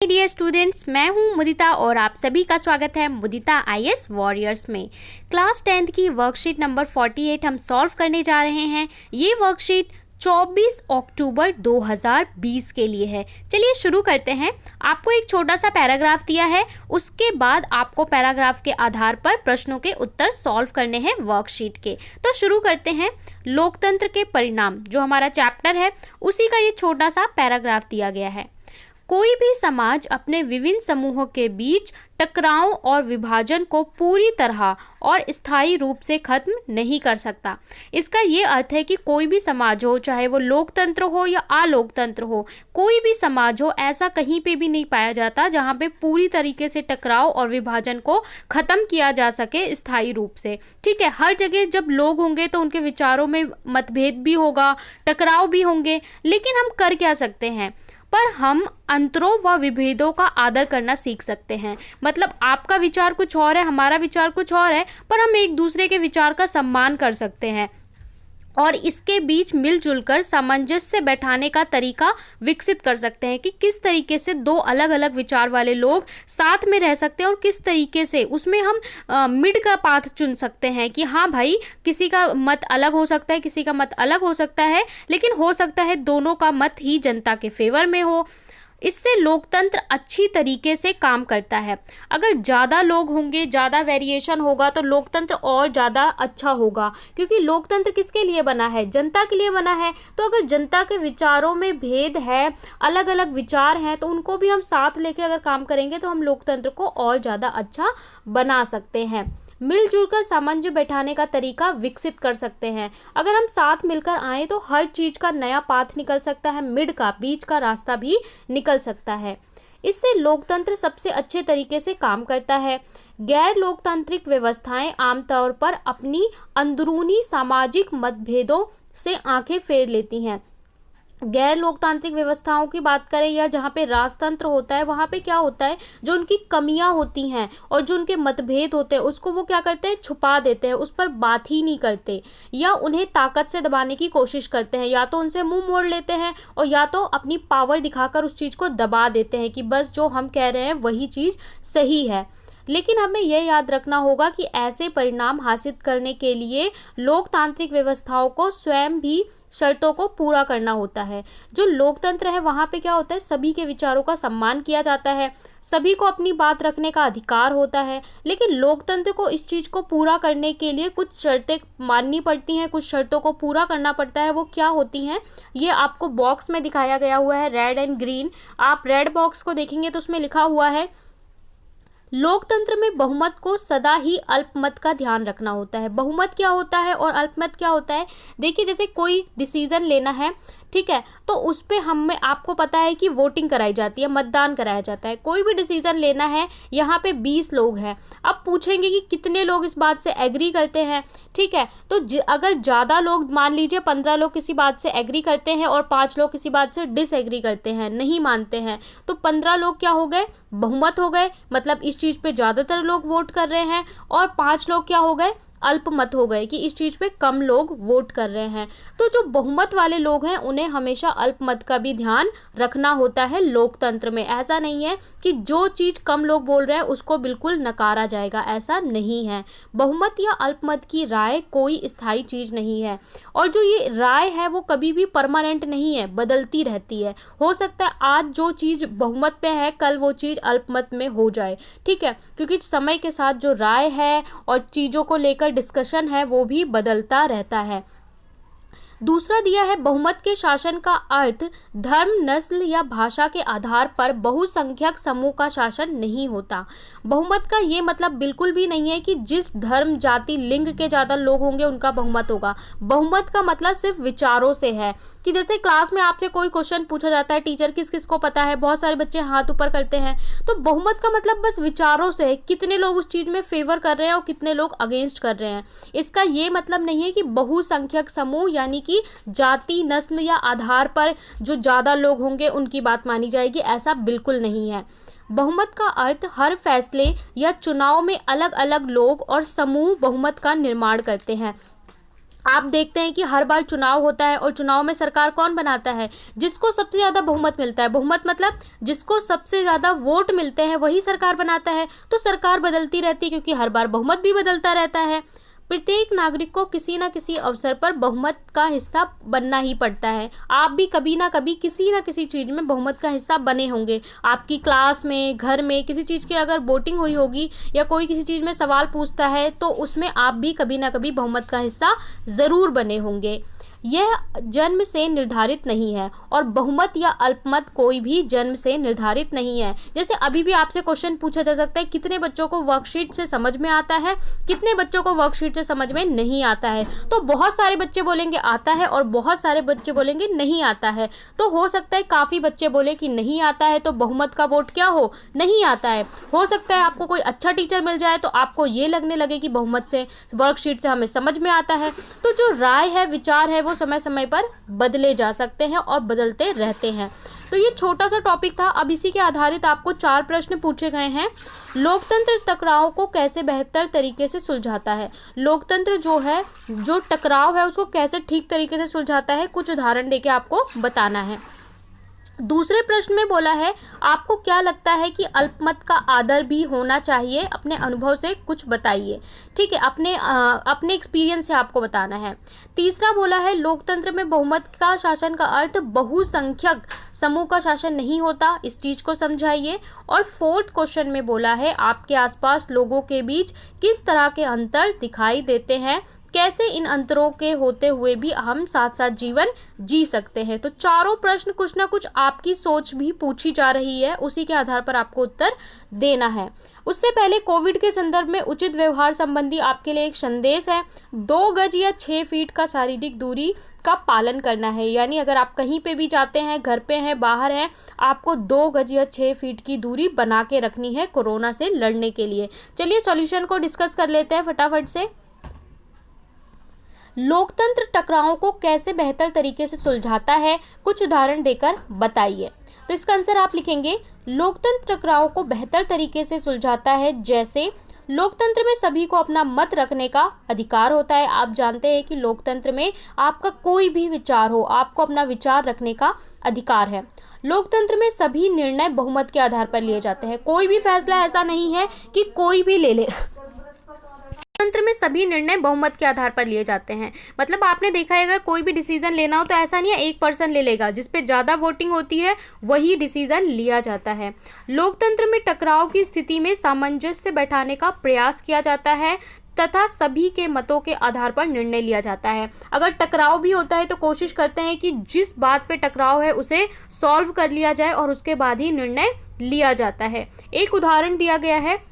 Dear students, मैं हूं मुदिता और आप सभी का स्वागत है मुदिता आईएएस वॉरियर्स में। क्लास 10th की वर्कशीट नंबर 48 हम सॉल्व करने जा रहे हैं। ये वर्कशीट 24 अक्टूबर 2020 के लिए है। चलिए शुरू करते हैं। आपको एक छोटा सा पैराग्राफ दिया है, उसके बाद आपको पैराग्राफ के आधार पर प्रश्नों के उत्तर सॉल्व करने हैं वर्कशीट के। तो शुरू करते हैं। लोकतंत्र के परिणाम जो हमारा चैप्टर है उसी का ये छोटा सा पैराग्राफ दिया गया है। कोई भी समाज अपने विभिन्न समूहों के बीच टकराव और विभाजन को पूरी तरह और स्थायी रूप से खत्म नहीं कर सकता। इसका ये अर्थ है कि कोई भी समाज हो, चाहे वो लोकतंत्र हो या अलोकतंत्र हो, कोई भी समाज हो, ऐसा कहीं पे भी नहीं पाया जाता जहाँ पे पूरी तरीके से टकराव और विभाजन को खत्म किया जा सके स्थायी रूप से। ठीक है, हर जगह जब लोग होंगे तो उनके विचारों में मतभेद भी होगा, टकराव भी होंगे, लेकिन हम कर क्या सकते हैं? पर हम अंतरों व विभेदों का आदर करना सीख सकते हैं। मतलब आपका विचार कुछ और है, हमारा विचार कुछ और है, पर हम एक दूसरे के विचार का सम्मान कर सकते हैं और इसके बीच मिलजुल कर सामंजस्य बैठाने का तरीका विकसित कर सकते हैं कि किस तरीके से दो अलग अलग विचार वाले लोग साथ में रह सकते हैं और किस तरीके से उसमें हम मिड का पाथ चुन सकते हैं कि हाँ भाई, किसी का मत अलग हो सकता है, किसी का मत अलग हो सकता है, लेकिन हो सकता है दोनों का मत ही जनता के फेवर में हो। इससे लोकतंत्र अच्छी तरीके से काम करता है। अगर ज़्यादा लोग होंगे, ज़्यादा वेरिएशन होगा तो लोकतंत्र और ज़्यादा अच्छा होगा, क्योंकि लोकतंत्र किसके लिए बना है? जनता के लिए बना है। तो अगर जनता के विचारों में भेद है, अलग अलग विचार हैं, तो उनको भी हम साथ लेके अगर काम करेंगे तो हम लोकतंत्र को और ज़्यादा अच्छा बना सकते हैं। मिलजुल कर सामंजस्य बैठाने का तरीका विकसित कर सकते हैं। अगर हम साथ मिलकर आए तो हर चीज़ का नया पाथ निकल सकता है, मिड का, बीच का रास्ता भी निकल सकता है। इससे लोकतंत्र सबसे अच्छे तरीके से काम करता है। गैर लोकतांत्रिक व्यवस्थाएं आमतौर पर अपनी अंदरूनी सामाजिक मतभेदों से आंखें फेर लेती हैं। गैर लोकतांत्रिक व्यवस्थाओं की बात करें या जहाँ पे राजतंत्र होता है, वहाँ पे क्या होता है, जो उनकी कमियां होती हैं और जो उनके मतभेद होते हैं उसको वो क्या करते हैं, छुपा देते हैं, उस पर बात ही नहीं करते या उन्हें ताकत से दबाने की कोशिश करते हैं। या तो उनसे मुंह मोड़ लेते हैं और या तो अपनी पावर दिखाकर उस चीज़ को दबा देते हैं कि बस जो हम कह रहे हैं वही चीज़ सही है। लेकिन हमें यह याद रखना होगा कि ऐसे परिणाम हासिल करने के लिए लोकतांत्रिक व्यवस्थाओं को स्वयं भी शर्तों को पूरा करना होता है। जो लोकतंत्र है वहाँ पे क्या होता है, सभी के विचारों का सम्मान किया जाता है, सभी को अपनी बात रखने का अधिकार होता है। लेकिन लोकतंत्र को इस चीज़ को पूरा करने के लिए कुछ शर्तें माननी पड़ती हैं, कुछ शर्तों को पूरा करना पड़ता है। वो क्या होती हैं, ये आपको बॉक्स में दिखाया गया हुआ है, रेड एंड ग्रीन। आप रेड बॉक्स को देखेंगे तो उसमें लिखा हुआ है लोकतंत्र में बहुमत को सदा ही अल्पमत का ध्यान रखना होता है। बहुमत क्या होता है और अल्पमत क्या होता है? देखिए, जैसे कोई डिसीजन लेना है, ठीक है, तो उस पर हमें, आपको पता है कि वोटिंग कराई जाती है, मतदान कराया जाता है। कोई भी डिसीजन लेना है, यहाँ पे 20 लोग हैं। अब पूछेंगे कि कितने लोग इस बात से एग्री करते हैं, ठीक है, तो अगर ज़्यादा लोग, मान लीजिए 15 लोग किसी बात से एग्री करते हैं और 5 लोग किसी बात से डिसएग्री करते हैं, नहीं मानते हैं, तो 15 लोग क्या हो गए, बहुमत हो गए, मतलब इस चीज़ पे ज़्यादातर लोग वोट कर रहे हैं, और 5 लोग क्या हो गए, अल्पमत हो गए कि इस चीज़ पे कम लोग वोट कर रहे हैं। तो जो बहुमत वाले लोग हैं उन्हें हमेशा अल्पमत का भी ध्यान रखना होता है लोकतंत्र में। ऐसा नहीं है कि जो चीज़ कम लोग बोल रहे हैं उसको बिल्कुल नकारा जाएगा, ऐसा नहीं है। बहुमत या अल्पमत की राय कोई स्थायी चीज़ नहीं है, और जो ये राय है वो कभी भी परमानेंट नहीं है, बदलती रहती है। हो सकता है आज जो चीज़ बहुमत पे है कल वो चीज़ अल्पमत में हो जाए, ठीक है, क्योंकि समय के साथ जो राय है और चीज़ों को लेकर डिस्कशन है वो भी बदलता रहता है। दूसरा दिया है, बहुमत के शासन का अर्थ धर्म, नस्ल या भाषा के आधार पर बहुसंख्यक समूह का शासन नहीं होता। बहुमत का ये मतलब बिल्कुल भी नहीं है कि जिस धर्म, जाति, लिंग के ज़्यादा लोग होंगे उनका बहुमत होगा। बहुमत का मतलब सिर्फ विचारों से है कि जैसे क्लास में आपसे कोई क्वेश्चन पूछा जाता है, टीचर किस किस को पता है, बहुत सारे बच्चे हाथ ऊपर करते हैं, तो बहुमत का मतलब बस विचारों से है, कितने लोग उस चीज़ में फेवर कर रहे हैं और कितने लोग अगेंस्ट कर रहे हैं। इसका ये मतलब नहीं है कि बहुसंख्यक समूह यानी कि जाति, नस्ल या आधार पर जो ज़्यादा लोग होंगे उनकी बात मानी जाएगी, ऐसा बिल्कुल नहीं है। बहुमत का अर्थ हर फैसले या चुनाव में अलग अलग लोग और समूह बहुमत का निर्माण करते हैं। आप देखते हैं कि हर बार चुनाव होता है और चुनाव में सरकार कौन बनाता है? जिसको सबसे ज़्यादा बहुमत मिलता है। बहुमत मतलब जिसको सबसे ज़्यादा वोट मिलते हैं वही सरकार बनाता है। तो सरकार बदलती रहती है क्योंकि हर बार बहुमत भी बदलता रहता है। प्रत्येक नागरिक को किसी न किसी अवसर पर बहुमत का हिस्सा बनना ही पड़ता है। आप भी कभी ना कभी किसी न किसी चीज़ में बहुमत का हिस्सा बने होंगे। आपकी क्लास में, घर में किसी चीज़ की अगर वोटिंग हुई होगी या कोई किसी चीज़ में सवाल पूछता है तो उसमें आप भी कभी ना कभी बहुमत का हिस्सा ज़रूर बने होंगे। यह जन्म से निर्धारित नहीं है और बहुमत या अल्पमत कोई भी जन्म से निर्धारित नहीं है। जैसे अभी भी आपसे क्वेश्चन पूछा जा सकता है, कितने बच्चों को वर्कशीट से समझ में आता है, कितने बच्चों को वर्कशीट से समझ में नहीं आता है। तो बहुत सारे बच्चे बोलेंगे आता है और बहुत सारे बच्चे बोलेंगे नहीं आता है। तो हो सकता है काफ़ी बच्चे बोले कि नहीं आता है तो बहुमत का वोट क्या हो, नहीं आता है। हो सकता है आपको कोई अच्छा टीचर मिल जाए तो आपको ये लगने लगे कि बहुमत से, वर्कशीट से हमें समझ में आता है। तो जो राय है, विचार है, वो समय समय पर बदले जा सकते हैं और बदलते रहते हैं। तो ये छोटा सा टॉपिक था। अब इसी के आधारित आपको 4 प्रश्न पूछे गए हैं। लोकतंत्र टकराव को कैसे बेहतर तरीके से सुलझाता है? लोकतंत्र जो है, जो टकराव है उसको कैसे ठीक तरीके से सुलझाता है, कुछ उदाहरण देके आपको बताना है। दूसरे प्रश्न में बोला है आपको क्या लगता है कि अल्पमत का आदर भी होना चाहिए? अपने अनुभव से कुछ बताइए। ठीक है, अपने एक्सपीरियंस से आपको बताना है। तीसरा बोला है लोकतंत्र में बहुमत का शासन का अर्थ बहुसंख्यक समूह का शासन नहीं होता, इस चीज़ को समझाइए। और फोर्थ क्वेश्चन में बोला है आपके आसपास लोगों के बीच किस तरह के अंतर दिखाई देते हैं, कैसे इन अंतरों के होते हुए भी हम साथ साथ जीवन जी सकते हैं। तो चारों प्रश्न कुछ ना कुछ आपकी सोच भी पूछी जा रही है, उसी के आधार पर आपको उत्तर देना है। उससे पहले कोविड के संदर्भ में उचित व्यवहार संबंधी आपके लिए एक संदेश है। 2 गज या 6 फीट का शारीरिक दूरी का पालन करना है। यानी अगर आप कहीं पे भी जाते हैं, घर पे हैं, बाहर हैं, आपको 2 गज या 6 फीट की दूरी बना के रखनी है कोरोना से लड़ने के लिए। चलिए सॉल्यूशन को डिस्कस कर लेते हैं फटाफट से। लोकतंत्र टकरावों को कैसे बेहतर तरीके से सुलझाता है, कुछ उदाहरण देकर बताइए। तो इसका आंसर आप लिखेंगे लोकतंत्र टकरावों को बेहतर तरीके से सुलझाता है। जैसे लोकतंत्र में सभी को अपना मत रखने का अधिकार होता है। आप जानते हैं कि लोकतंत्र में आपका कोई भी विचार हो, आपको अपना विचार रखने का अधिकार है। लोकतंत्र में सभी निर्णय बहुमत के आधार पर लिए जाते हैं। कोई भी फैसला ऐसा नहीं है कि कोई भी ले ले। लोकतंत्र में सभी निर्णय बहुमत के आधार पर लिए जाते हैं। मतलब आपने देखा है अगर कोई भी डिसीजन लेना हो तो ऐसा नहीं है एक पर्सन ले लेगा, जिस पे ज़्यादा वोटिंग होती है वही डिसीजन लिया जाता है। लोकतंत्र में टकराव की स्थिति में सामंजस्य बैठाने का प्रयास किया जाता है तथा सभी के मतों के आधार पर निर्णय लिया जाता है। अगर टकराव भी होता है तो कोशिश करते हैं कि जिस बात पे टकराव है उसे सॉल्व कर लिया जाए और उसके बाद ही निर्णय लिया जाता है। एक उदाहरण दिया गया है,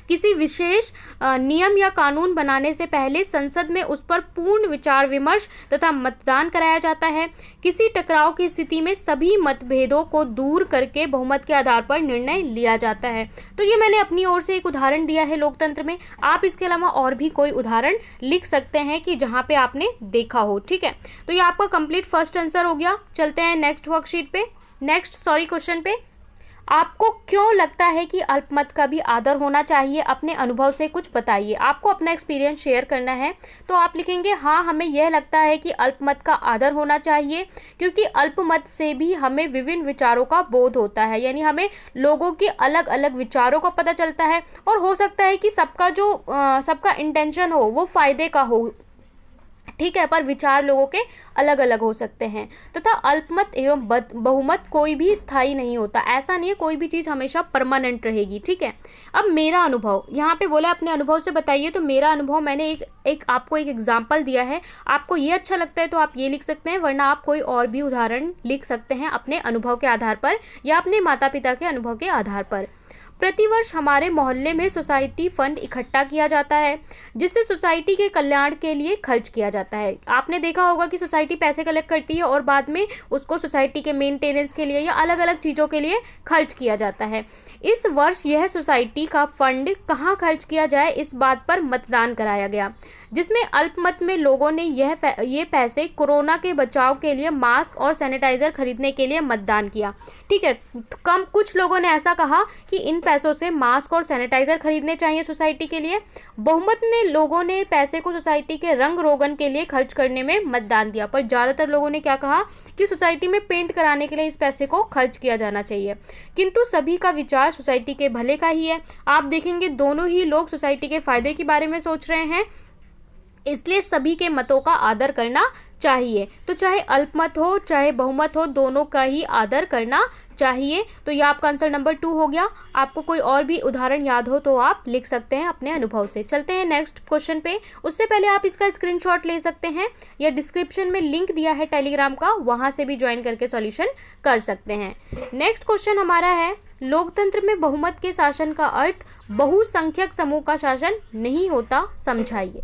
किसी विशेष नियम या कानून बनाने से पहले संसद में उस पर पूर्ण विचार विमर्श तथा मतदान कराया जाता है। किसी टकराव की स्थिति में सभी मतभेदों को दूर करके बहुमत के आधार पर निर्णय लिया जाता है। तो ये मैंने अपनी ओर से एक उदाहरण दिया है लोकतंत्र में। आप इसके अलावा और भी कोई उदाहरण लिख सकते हैं कि जहाँ पे आपने देखा हो। ठीक है, तो ये आपका कंप्लीट फर्स्ट आंसर हो गया। चलते हैं नेक्स्ट वर्कशीट पे, क्वेश्चन पे। आपको क्यों लगता है कि अल्पमत का भी आदर होना चाहिए? अपने अनुभव से कुछ बताइए। आपको अपना एक्सपीरियंस शेयर करना है तो आप लिखेंगे हाँ, हमें यह लगता है कि अल्पमत का आदर होना चाहिए क्योंकि अल्पमत से भी हमें विभिन्न विचारों का बोध होता है। यानी हमें लोगों के अलग अलग विचारों का पता चलता है और हो सकता है कि सबका इंटेंशन हो वो फायदे का हो, ठीक है, पर विचार लोगों के अलग अलग हो सकते हैं। तथा अल्पमत एवं बहुमत कोई भी स्थायी नहीं होता। ऐसा नहीं है कोई भी चीज़ हमेशा परमानेंट रहेगी। ठीक है, अब मेरा अनुभव यहाँ पे बोला अपने अनुभव से बताइए। तो मेरा अनुभव मैंने आपको एक एग्जाम्पल दिया है। आपको ये अच्छा लगता है तो आप ये लिख सकते हैं, वरना आप कोई और भी उदाहरण लिख सकते हैं अपने अनुभव के आधार पर या अपने माता पिता के अनुभव के आधार पर। प्रतिवर्ष हमारे मोहल्ले में सोसाइटी फंड इकट्ठा किया जाता है जिससे सोसाइटी के कल्याण के लिए खर्च किया जाता है। आपने देखा होगा कि सोसाइटी पैसे कलेक्ट करती है और बाद में उसको सोसाइटी के मेंटेनेंस के लिए या अलग अलग चीज़ों के लिए खर्च किया जाता है। इस वर्ष यह सोसाइटी का फंड कहाँ खर्च किया जाए इस बात पर मतदान कराया गया, जिसमें अल्पमत में लोगों ने ये पैसे कोरोना के बचाव के लिए मास्क और सैनिटाइज़र खरीदने के लिए मतदान किया। ठीक है, कुछ लोगों ने ऐसा कहा कि इन पैसों से मास्क और सैनिटाइजर खरीदने चाहिए सोसाइटी के लिए। बहुमत ने लोगों ने पैसे को सोसाइटी के रंग रोगन के लिए खर्च करने में मतदान दिया, पर ज़्यादातर लोगों ने क्या कहा कि सोसाइटी में पेंट कराने के लिए इस पैसे को खर्च किया जाना चाहिए। किंतु सभी का विचार सोसाइटी के भले का ही है। आप देखेंगे दोनों ही लोग सोसाइटी के फायदे के बारे में सोच रहे हैं, इसलिए सभी के मतों का आदर करना चाहिए। तो चाहे अल्पमत हो चाहे बहुमत हो, दोनों का ही आदर करना चाहिए। तो ये आपका आंसर नंबर 2 हो गया। आपको कोई और भी उदाहरण याद हो तो आप लिख सकते हैं अपने अनुभव से। चलते हैं नेक्स्ट क्वेश्चन पे। उससे पहले आप इसका स्क्रीनशॉट ले सकते हैं या डिस्क्रिप्शन में लिंक दिया है टेलीग्राम का, वहां से भी ज्वाइन करके सॉल्यूशन कर सकते हैं। नेक्स्ट क्वेश्चन हमारा है, लोकतंत्र में बहुमत के शासन का अर्थ बहुसंख्यक समूह का शासन नहीं होता, समझाइए।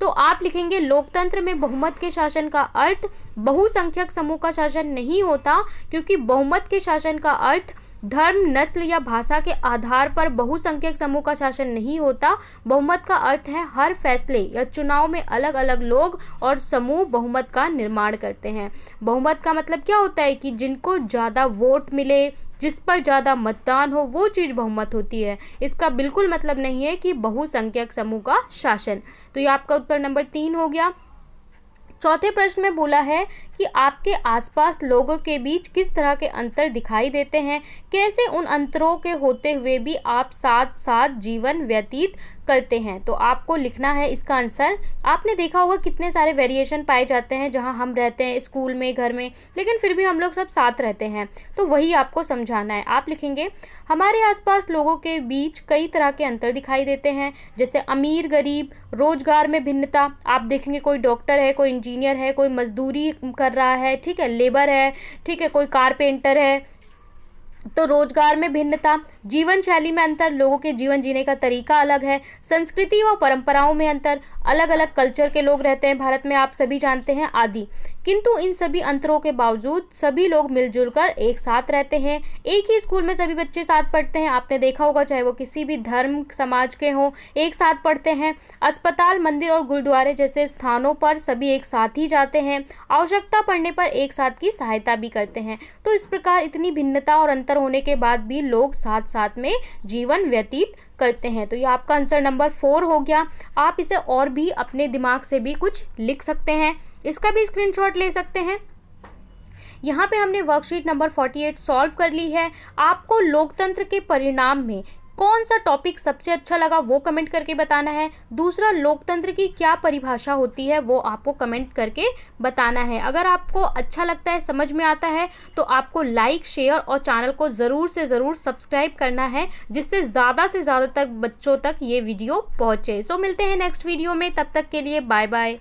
तो आप लिखेंगे लोकतंत्र में बहुमत के शासन का अर्थ बहुसंख्यक समूह का शासन नहीं होता, क्योंकि बहुमत के शासन का अर्थ धर्म, नस्ल या भाषा के आधार पर बहुसंख्यक समूह का शासन नहीं होता। बहुमत का अर्थ है हर फैसले या चुनाव में अलग अलग लोग और समूह बहुमत का निर्माण करते हैं। बहुमत का मतलब क्या होता है कि जिनको ज़्यादा वोट मिले, जिस पर ज़्यादा मतदान हो, वो चीज़ बहुमत होती है। इसका बिल्कुल मतलब नहीं है कि बहुसंख्यक समूह का शासन। तो ये आपका उत्तर नंबर 3 हो गया। चौथे प्रश्न में बोला है कि आपके आसपास लोगों के बीच किस तरह के अंतर दिखाई देते हैं, कैसे उन अंतरों के होते हुए भी आप साथ साथ जीवन व्यतीत करते हैं। तो आपको लिखना है इसका आंसर। आपने देखा होगा कितने सारे वेरिएशन पाए जाते हैं जहां हम रहते हैं स्कूल में, घर में, लेकिन फिर भी हम लोग सब साथ रहते हैं, तो वही आपको समझाना है। आप लिखेंगे हमारे आसपास लोगों के बीच कई तरह के अंतर दिखाई देते हैं, जैसे अमीर गरीब, रोजगार में भिन्नता। आप देखेंगे कोई डॉक्टर है, कोई इंजीनियर है, कोई मजदूरी कर रहा है, ठीक है, लेबर है, ठीक है, कोई कारपेंटर है, तो रोजगार में भिन्नता। जीवन शैली में अंतर, लोगों के जीवन जीने का तरीका अलग है। संस्कृति व परंपराओं में अंतर, अलग अलग कल्चर के लोग रहते हैं भारत में, आप सभी जानते हैं, आदि। किंतु इन सभी अंतरों के बावजूद सभी लोग मिलजुल कर एक साथ रहते हैं। एक ही स्कूल में सभी बच्चे साथ पढ़ते हैं, आपने देखा होगा, चाहे वो किसी भी धर्म समाज के हों, एक साथ पढ़ते हैं। अस्पताल, मंदिर और गुरुद्वारे जैसे स्थानों पर सभी एक साथ ही जाते हैं। आवश्यकता पड़ने पर एक साथ की सहायता भी करते हैं। तो इस प्रकार इतनी भिन्नता और अंतर होने के बाद भी लोग साथ साथ में जीवन व्यतीत करते हैं। तो ये आपका आंसर नंबर 4 हो गया। आप इसे और भी अपने दिमाग से भी कुछ लिख सकते हैं, इसका भी स्क्रीनशॉट ले सकते हैं। यहाँ पे हमने वर्कशीट नंबर 48 सॉल्व कर ली है। आपको लोकतंत्र के परिणाम में कौन सा टॉपिक सबसे अच्छा लगा वो कमेंट करके बताना है। दूसरा, लोकतंत्र की क्या परिभाषा होती है वो आपको कमेंट करके बताना है। अगर आपको अच्छा लगता है, समझ में आता है, तो आपको लाइक, शेयर और चैनल को ज़रूर से ज़रूर सब्सक्राइब करना है, जिससे ज़्यादा से ज़्यादा तक बच्चों तक ये वीडियो पहुँचे। सो मिलते हैं नेक्स्ट वीडियो में, तब तक के लिए बाय बाय।